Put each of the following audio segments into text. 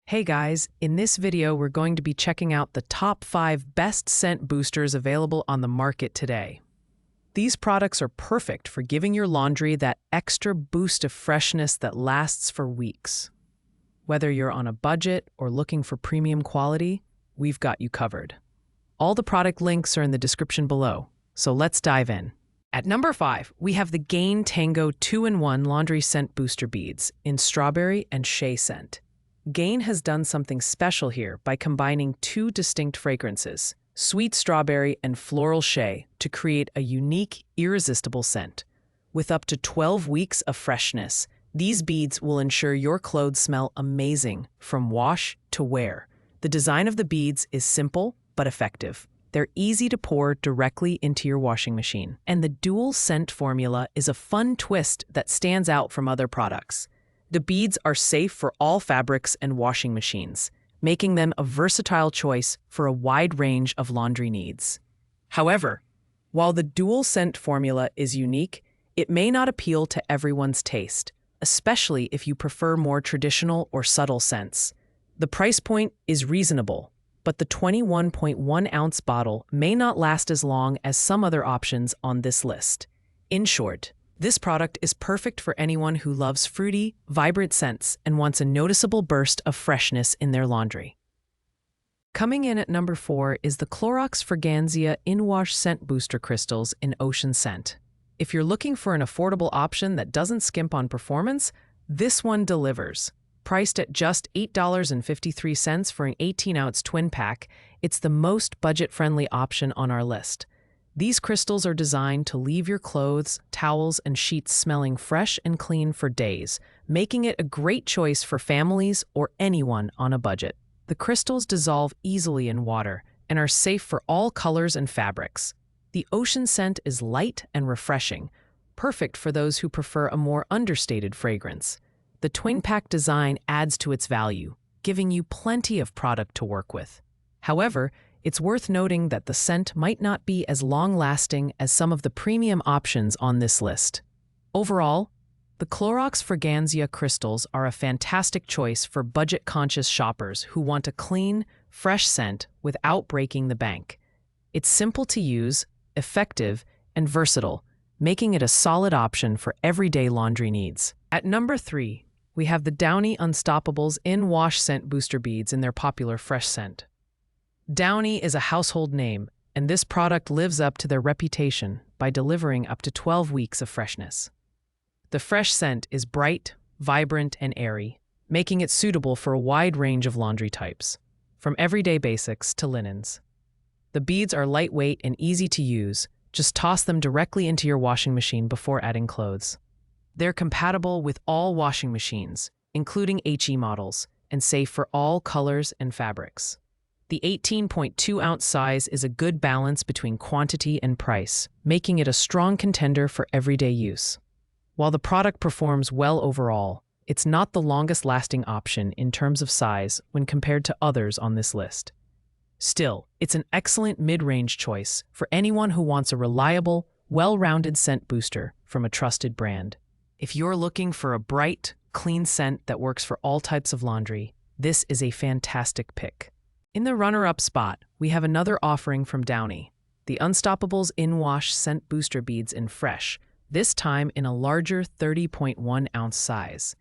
Hey guys, in this video we're going to be checking out the top 5 best scent boosters available on the market today. These products are perfect for giving your laundry that extra boost of freshness that lasts for weeks. Whether you're on a budget or looking for premium quality, we've got you covered. All the product links are in the description below, so let's dive in. At number 5, we have the Gain Tango 2-in-1 Laundry Scent Booster Beads in Strawberry and Shea Scent. Gain has done something special here by combining two distinct fragrances, sweet strawberry and floral shea, to create a unique, irresistible scent. With up to 12 weeks of freshness, these beads will ensure your clothes smell amazing from wash to wear. The design of the beads is simple but effective. They're easy to pour directly into your washing machine, and the dual scent formula is a fun twist that stands out from other products. The beads are safe for all fabrics and washing machines, making them a versatile choice for a wide range of laundry needs. However, while the dual scent formula is unique, it may not appeal to everyone's taste, especially if you prefer more traditional or subtle scents. The price point is reasonable, but the 21.1-ounce bottle may not last as long as some other options on this list. In short, this product is perfect for anyone who loves fruity, vibrant scents and wants a noticeable burst of freshness in their laundry. Coming in at number 4 is the Clorox Fanzia In-Wash Scent Booster Crystals in Ocean Scent. If you're looking for an affordable option that doesn't skimp on performance, this one delivers. Priced at just $8.53 for an 18-ounce twin pack, it's the most budget-friendly option on our list. These crystals are designed to leave your clothes, towels, and sheets smelling fresh and clean for days, making it a great choice for families or anyone on a budget. The crystals dissolve easily in water and are safe for all colors and fabrics. The ocean scent is light and refreshing, perfect for those who prefer a more understated fragrance. The twin pack design adds to its value, giving you plenty of product to work with. However, it's worth noting that the scent might not be as long-lasting as some of the premium options on this list. Overall, the Clorox Fanzia crystals are a fantastic choice for budget-conscious shoppers who want a clean, fresh scent without breaking the bank. It's simple to use, effective, and versatile, making it a solid option for everyday laundry needs. At number 3, we have the Downey Unstoppables In-Wash Scent Booster Beads in their popular fresh scent. Downey is a household name, and this product lives up to their reputation by delivering up to 12 weeks of freshness. The fresh scent is bright, vibrant, and airy, making it suitable for a wide range of laundry types, from everyday basics to linens. The beads are lightweight and easy to use. Just toss them directly into your washing machine before adding clothes. They're compatible with all washing machines, including HE models, and safe for all colors and fabrics. The 18.2-ounce size is a good balance between quantity and price, making it a strong contender for everyday use. While the product performs well overall, it's not the longest-lasting option in terms of size when compared to others on this list. Still, it's an excellent mid-range choice for anyone who wants a reliable, well-rounded scent booster from a trusted brand. If you're looking for a bright, clean scent that works for all types of laundry, this is a fantastic pick. In the runner-up spot, we have another offering from Downey, the Unstoppables In-Wash Scent Booster Beads in Fresh, this time in a larger 30.1-ounce size.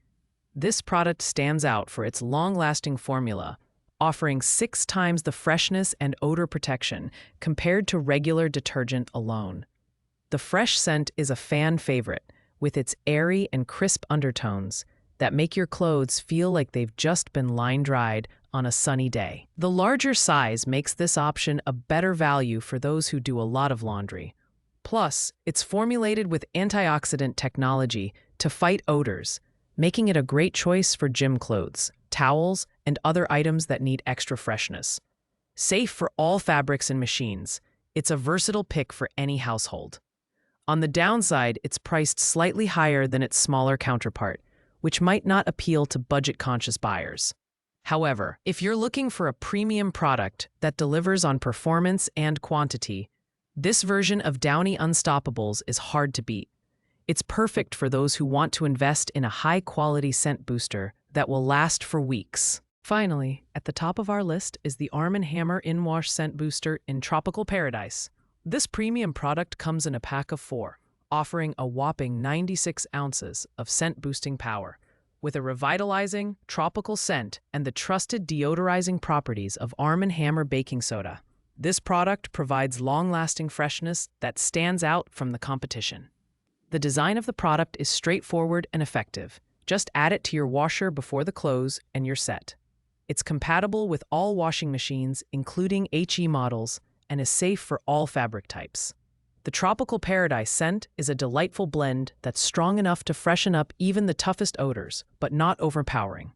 This product stands out for its long-lasting formula, offering 6 times the freshness and odor protection compared to regular detergent alone. The fresh scent is a fan favorite, with its airy and crisp undertones that make your clothes feel like they've just been line-dried on a sunny day. The larger size makes this option a better value for those who do a lot of laundry. Plus, it's formulated with antioxidant technology to fight odors, making it a great choice for gym clothes, towels, and other items that need extra freshness. Safe for all fabrics and machines, it's a versatile pick for any household. On the downside, it's priced slightly higher than its smaller counterpart, which might not appeal to budget-conscious buyers. However, if you're looking for a premium product that delivers on performance and quantity, this version of Downey Unstoppables is hard to beat. It's perfect for those who want to invest in a high-quality scent booster that will last for weeks. Finally, at the top of our list is the Arman Hammer In-Wash Scent Booster in Tropical Paradise. This premium product comes in a pack of 4, offering a whopping 96 ounces of scent-boosting power, with a revitalizing, tropical scent and the trusted deodorizing properties of Arman Hammer baking soda. This product provides long-lasting freshness that stands out from the competition. The design of the product is straightforward and effective. Just add it to your washer before the close and you're set. It's compatible with all washing machines, including HE models, and is safe for all fabric types. The Tropical Paradise scent is a delightful blend that's strong enough to freshen up even the toughest odors, but not overpowering.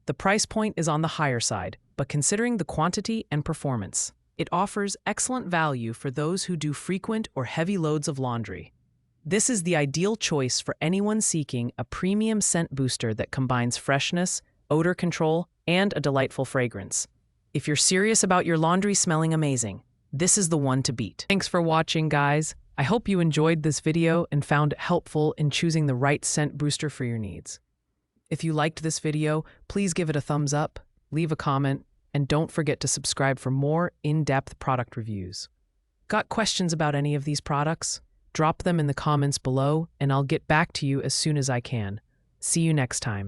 The price point is on the higher side, but considering the quantity and performance, it offers excellent value for those who do frequent or heavy loads of laundry. This is the ideal choice for anyone seeking a premium scent booster that combines freshness, odor control, and a delightful fragrance. If you're serious about your laundry smelling amazing, this is the one to beat. Thanks for watching, guys. I hope you enjoyed this video and found it helpful in choosing the right scent booster for your needs. If you liked this video, please give it a thumbs up, leave a comment, and don't forget to subscribe for more in-depth product reviews. Got questions about any of these products? Drop them in the comments below, and I'll get back to you as soon as I can. See you next time.